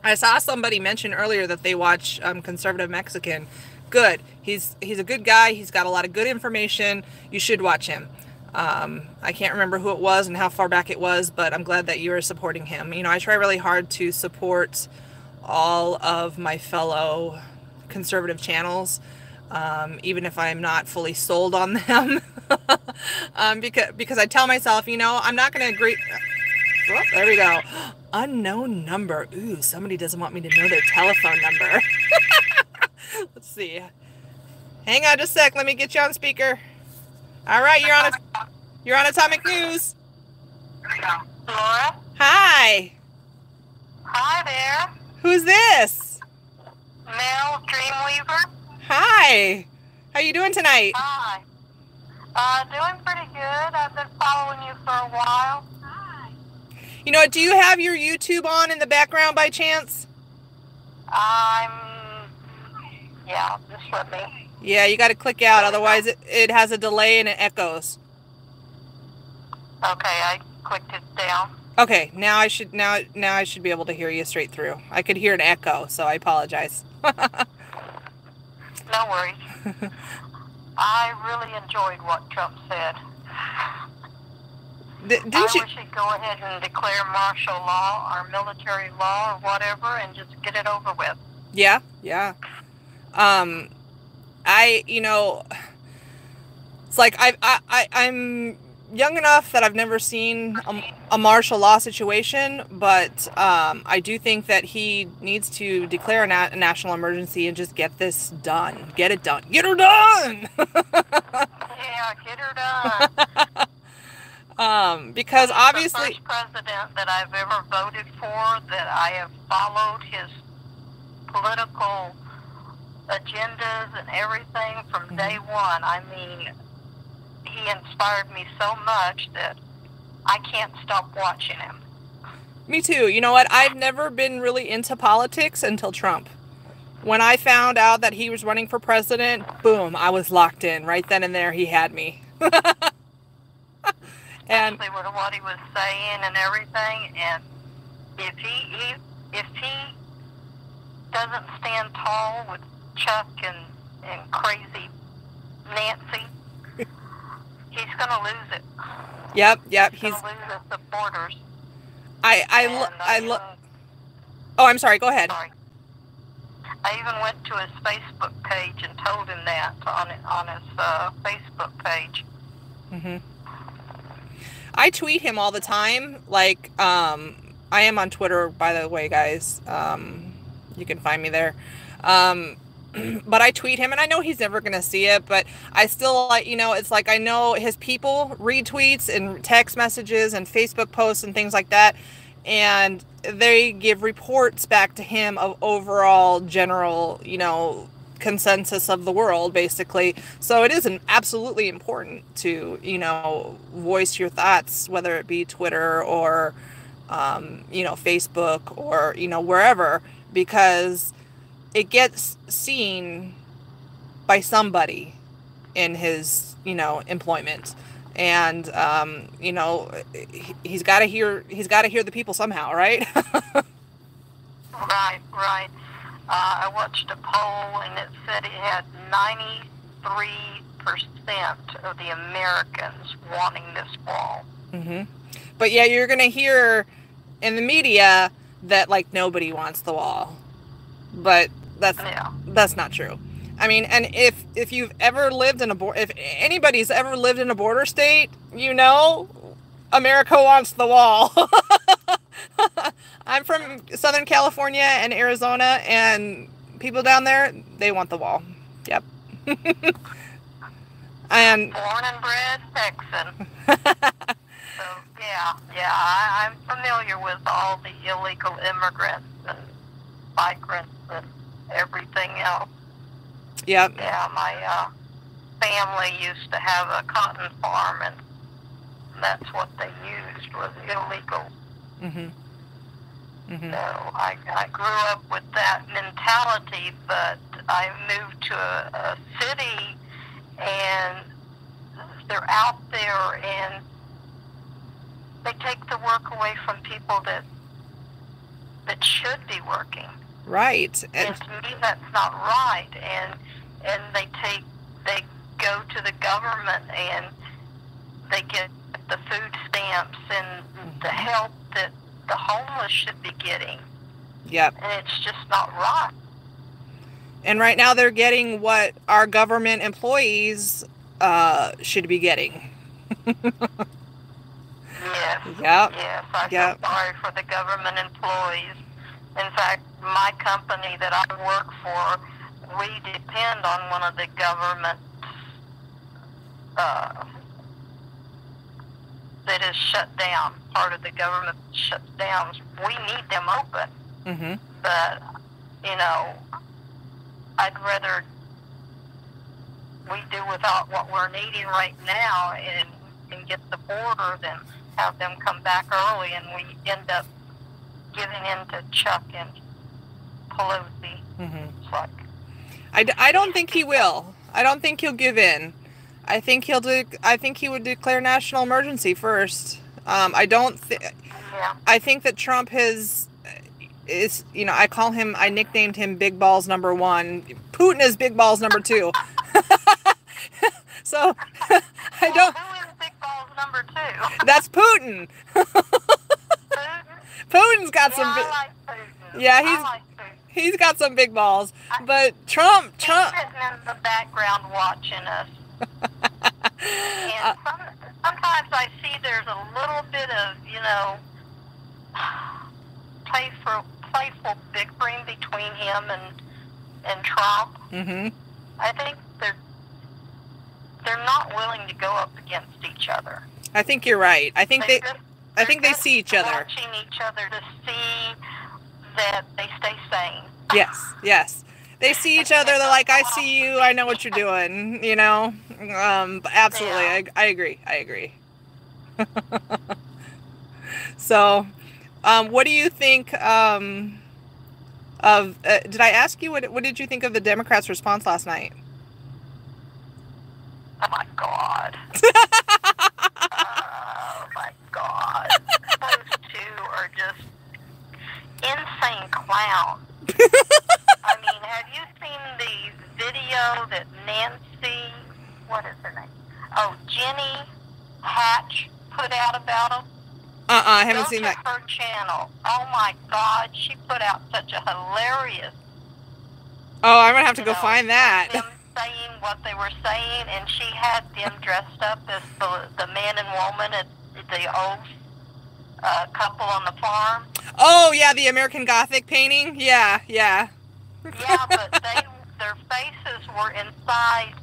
I saw somebody mention earlier that they watch Conservative Mexican. Good. He's a good guy. He's got a lot of good information. You should watch him. I can't remember who it was and how far back it was, but I'm glad that you are supporting him. You know, I try really hard to support all of my fellow conservative channels, even if I'm not fully sold on them. because I tell myself, you know, I'm not going to agree. Oh, there we go. Unknown number. Ooh, somebody doesn't want me to know their telephone number. Let's see. Hang on just a sec. Let me get you on speaker. All right, you're on Atomic News. Laura? Hi. Hi there. Who's this? Mel Dreamweaver? Hi. How you doing tonight? Hi. Doing pretty good. I've been following you for a while. You know, do you have your YouTube on in the background by chance? Yeah, just let me. Yeah, you got to click out, otherwise it has a delay and it echoes. Okay, I clicked it down. Okay, now I should be able to hear you straight through. I could hear an echo, so I apologize. No worries. I really enjoyed what Trump said. I wish he'd go ahead and declare martial law or military law or whatever and just get it over with. Yeah, yeah. You know, it's like I'm young enough that I've never seen a martial law situation, but I do think that he needs to declare a national emergency and just get this done. Get it done. Get her done! Yeah, get her done. Because obviously the first president that I've ever voted for, that I have followed his political agendas and everything from day one. I mean, he inspired me so much that I can't stop watching him. Me too. You know what? I've never been really into politics until Trump. When I found out that he was running for president, boom, I was locked in. Right then and there, he had me. And especially with what he was saying and everything, and if he doesn't stand tall with Chuck and crazy Nancy, he's gonna lose it. Yep, He's gonna lose his supporters. Oh, I'm sorry. Go ahead. Sorry. I even went to his Facebook page and told him that on his Facebook page. Mhm. I tweet him all the time. Like, I am on Twitter, by the way, guys. You can find me there. But I tweet him, and I know he's never going to see it, but I still, like, you know, it's like I know his people read tweets and text messages and Facebook posts and things like that, and they give reports back to him of overall general, you know, consensus of the world, basically. So it is absolutely important to, voice your thoughts, whether it be Twitter or, Facebook or, wherever, because it gets seen by somebody in his, employment. And, he's got to hear the people somehow, right? Right. I watched a poll and it said it had 93% of the Americans wanting this wall. Mm-hmm. But yeah, you're going to hear in the media that like nobody wants the wall. But that's not true. I mean, and if you've ever lived in if anybody's ever lived in a border state, America wants the wall. I'm from Southern California and Arizona, and people down there, they want the wall. Yep. And born and bred Texan. So I'm familiar with all the illegal immigrants and migrants and everything else. Yep. Yeah, my family used to have a cotton farm, and that's what they used was illegal. Mm-hmm. Mm-hmm. So I grew up with that mentality, but I moved to a city, and they're out there, and they take the work away from people that should be working. Right. And to me, that's not right. And they go to the government and they get the food stamps and the help that the homeless should be getting. Yep. And it's just not right. And right now they're getting what our government employees should be getting. Yes. Yep. Yes. I feel sorry for the government employees. In fact, my company that I work for, we depend on one of the government that is shut down. Part of the government shuts down. We need them open. Mm-hmm. But, I'd rather we do without what we're needing right now and get the border than have them come back early and we end up giving in to Chuck and Pelosi. Mm-hmm. It's like, I don't think he will. I don't think he'll give in. I think he would declare national emergency first. I think that Trump is I nicknamed him Big Balls number 1. Putin is Big Balls number 2. So I don't. Who is Big Balls number 2? That's Putin. Putin's got some. I like Putin. Yeah, I like Putin. He's got some big balls. But Trump. He's sitting in the background watching us. And sometimes I see there's a little bit of, playful bickering between him and Trump. Mm-hmm. I think they're not willing to go up against each other. I think you're right. I think they see each other. Watching each other to see that they stay sane. Yes. They see each other. They're like, I see you. I know what you're doing. Absolutely. Yeah. I agree. So, what do you think of? Did I ask you what did you think of the Democrats' response last night? Oh my God. Oh my God. Those two are just insane clowns. I mean, have you seen the video that Nancy, what is her name? Oh, Jenny Hatch put out about them? I haven't seen that. Go to her channel. Oh my God, she put out such a hilarious. Oh, I'm gonna have to go find that. Them saying what they were saying, and she had them dressed up as the man and woman at the old couple on the farm. Oh yeah, the American Gothic painting. Yeah. Yeah, but their faces were inside,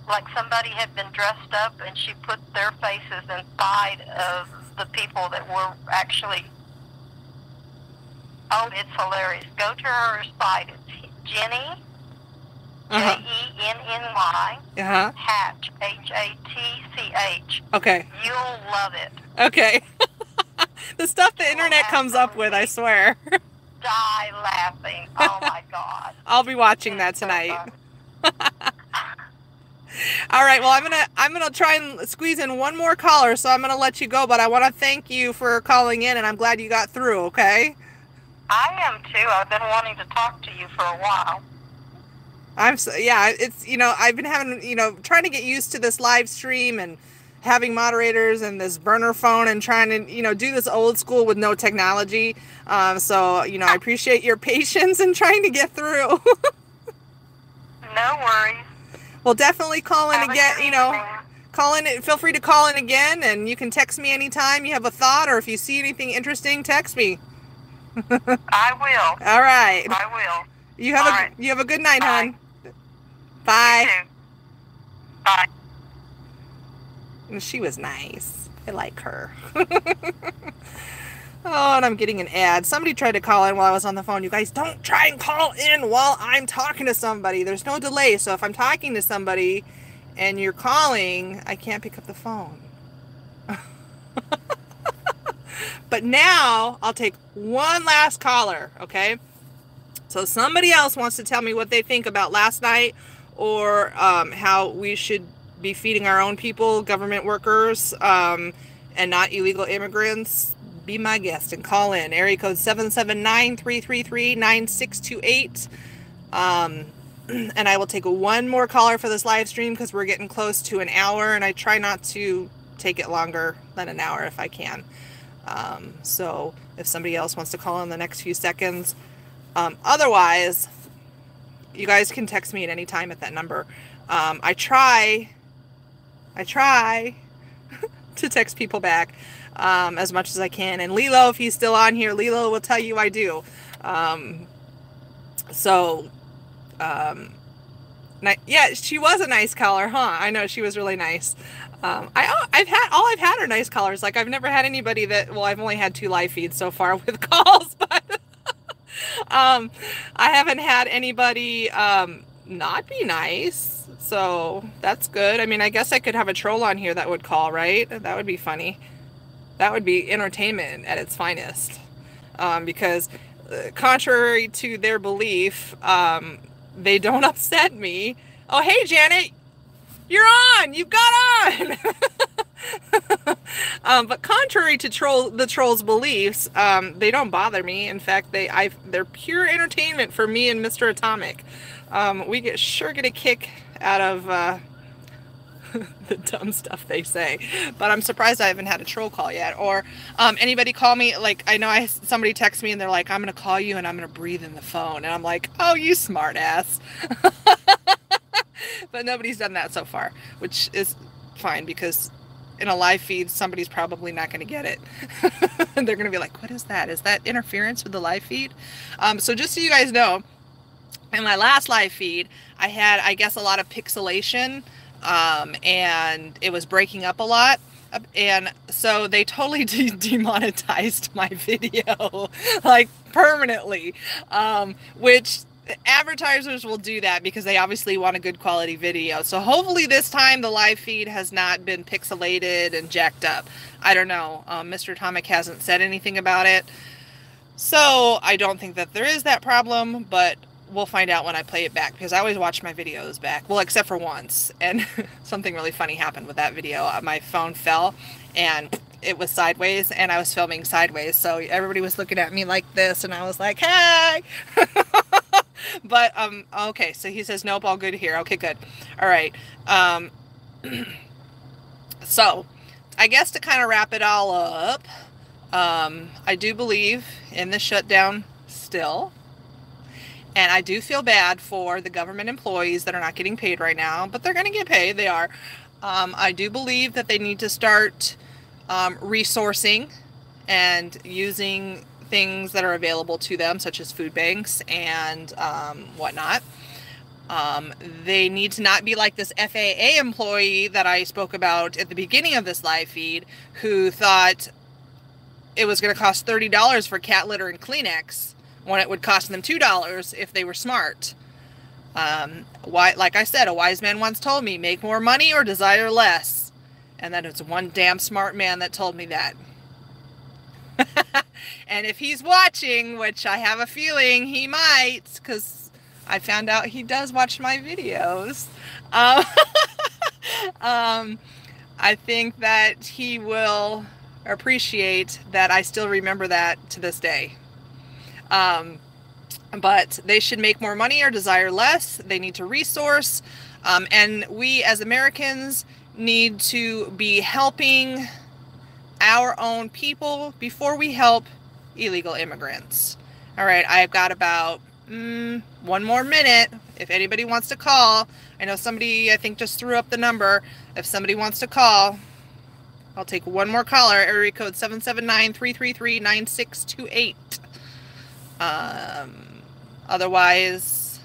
like somebody had been dressed up, and she put their faces inside of the people that were actually. Oh, it's hilarious. Go to her site. It's Jenny Jenny, Hatch, Hatch. Okay. You'll love it. Okay. The stuff the internet comes up with, I swear. Die laughing. Oh my God. I'll be watching that tonight. All right, well, I'm gonna try and squeeze in one more caller, so I'm gonna let you go, but I want to thank you for calling in, and I'm glad you got through. Okay. I am too. I've been wanting to talk to you for a while. It's, I've been having, trying to get used to this live stream and having moderators and this burner phone and trying to, do this old school with no technology. So, I appreciate your patience and trying to get through. No worries. Well, definitely call in again, call in, feel free to call in again, and you can text me anytime you have a thought, or if you see anything interesting, text me. I will. All right. I will. You have a good night, hon. Bye. You too. Bye. She was nice. I like her. Oh, and I'm getting an ad. Somebody tried to call in while I was on the phone. You guys, don't try and call in while I'm talking to somebody. There's no delay. So if I'm talking to somebody and you're calling, I can't pick up the phone. But now I'll take one last caller, okay? So somebody else wants to tell me what they think about last night, or how we should be feeding our own people, government workers, and not illegal immigrants. Be my guest and call in. Area code 779-333-9628. And I will take one more caller for this live stream because we're getting close to an hour, and I try not to take it longer than an hour if I can. So if somebody else wants to call in the next few seconds, otherwise, you guys can text me at any time at that number. I try to text people back as much as I can. And Lilo, if he's still on here, Lilo will tell you I do. Yeah, she was a nice caller, huh? I know, she was really nice. I've had are nice callers. Like, I've never had anybody that, well, I've only had 2 live feeds so far with calls, but I haven't had anybody not be nice. So that's good. I mean, I guess I could have a troll on here that would call, right? That would be funny. That would be entertainment at its finest. Because contrary to their belief, they don't upset me. Oh, hey, Janet, you're on. You got on. But contrary to the trolls' beliefs, they don't bother me. In fact, they're pure entertainment for me and Mr. Atomic. We sure get a kick out of the dumb stuff they say. But I'm surprised I haven't had a troll call yet. Or anybody call me. Like, I know somebody texts me and they're like, I'm going to call you and I'm going to breathe in the phone. And I'm like, oh, you smart ass. But nobody's done that so far, which is fine, because in a live feed, somebody's probably not going to get it. They're going to be like, what is that? Is that interference with the live feed? So just so you guys know, in my last live feed, I had, I guess, a lot of pixelation, and it was breaking up a lot. And so they totally demonetized my video, like, permanently, which advertisers will do that because they obviously want a good quality video. So hopefully this time the live feed has not been pixelated and jacked up. I don't know. Mr. Atomic hasn't said anything about it. So I don't think that there is that problem, but we'll find out when I play it back, because I always watch my videos back. Well, except for once. And something really funny happened with that video. My phone fell and it was sideways, and I was filming sideways. So everybody was looking at me like this, and I was like, hey! But, okay, so he says, nope, all good here. Okay, good. All right. So, I guess to kind of wrap it all up, I do believe in the shutdown still. And I do feel bad for the government employees that are not getting paid right now, but they're going to get paid. They are. I do believe that they need to start resourcing and using things that are available to them, such as food banks and whatnot. They need to not be like this FAA employee that I spoke about at the beginning of this live feed, who thought it was going to cost $30 for cat litter and Kleenex when it would cost them $2 if they were smart. Like I said, a wise man once told me, make more money or desire less. And then it's one damn smart man that told me that. And if he's watching, which I have a feeling he might, because I found out he does watch my videos, I think that he will appreciate that I still remember that to this day. But they should make more money or desire less. They need to resource. And we as Americans need to be helping our own people before we help illegal immigrants. All right, I've got about one more minute. If anybody wants to call, I know somebody, I think, just threw up the number. If somebody wants to call, I'll take one more caller. Area code 779-333-9628. Otherwise,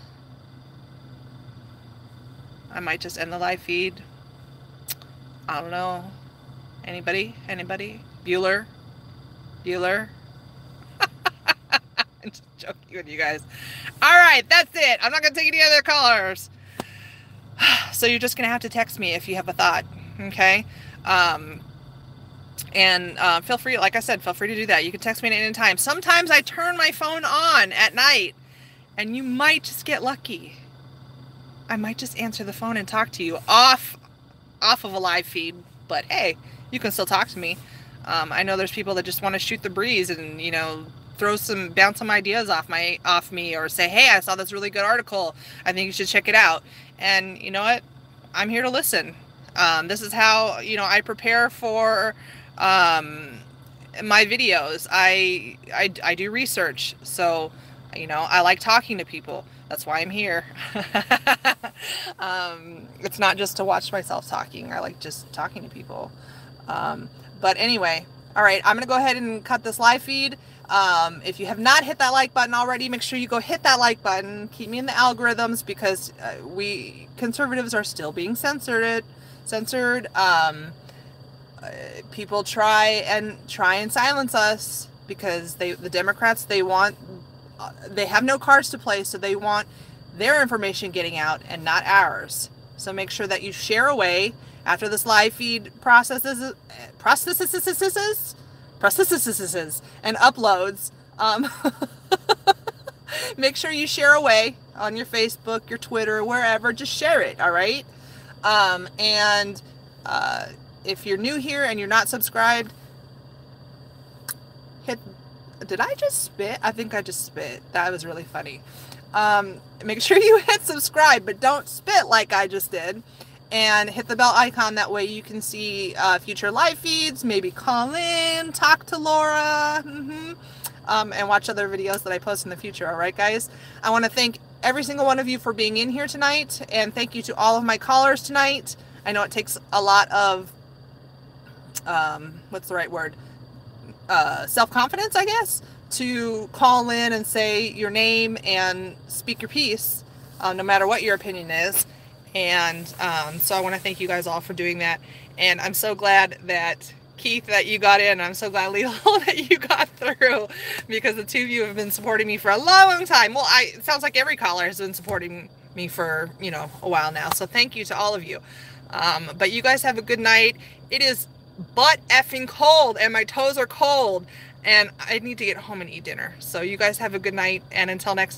I might just end the live feed. I don't know. Anybody? Bueller? I'm just joking with you guys. All right, that's it. I'm not going to take any other callers. So you're just going to have to text me if you have a thought, okay? Feel free, like I said, feel free to do that. You can text me at any time. Sometimes I turn my phone on at night, and you might just get lucky. I might just answer the phone and talk to you off of a live feed, but hey, you can still talk to me. I know there's people that just want to shoot the breeze and, you know, bounce some ideas off me, or say, hey, I saw this really good article, I think you should check it out. And you know what, I'm here to listen. This is how, you know, I prepare for my videos. I do research, so, you know, I like talking to people. That's why I'm here. It's not just to watch myself talking. I like just talking to people. But anyway, all right, I'm gonna go ahead and cut this live feed. If you have not hit that like button already, make sure you go hit that like button. Keep me in the algorithms, because we conservatives are still being censored. People try and silence us, because the Democrats, they have no cards to play, so they want their information getting out and not ours. So make sure that you share away after this live feed processes and uploads. Make sure you share away on your Facebook, your Twitter, wherever. Just share it, all right? If you're new here and you're not subscribed, did I just spit? I think I just spit. That was really funny. Make sure you hit subscribe, but don't spit like I just did. And hit the bell icon. That way you can see future live feeds, maybe call in, talk to Laura, and watch other videos that I post in the future. All right, guys? I want to thank every single one of you for being in here tonight, and thank you to all of my callers tonight. I know it takes a lot of, what's the right word? Self-confidence, I guess, to call in and say your name and speak your piece, no matter what your opinion is. And so I want to thank you guys all for doing that. And I'm so glad that, Keith, that you got in. I'm so glad, Lilo, that you got through, because the two of you have been supporting me for a long time. Well, it sounds like every caller has been supporting me for, you know, a while now. So thank you to all of you. But you guys have a good night. It is butt effing cold, and my toes are cold, and I need to get home and eat dinner. So you guys have a good night, and until next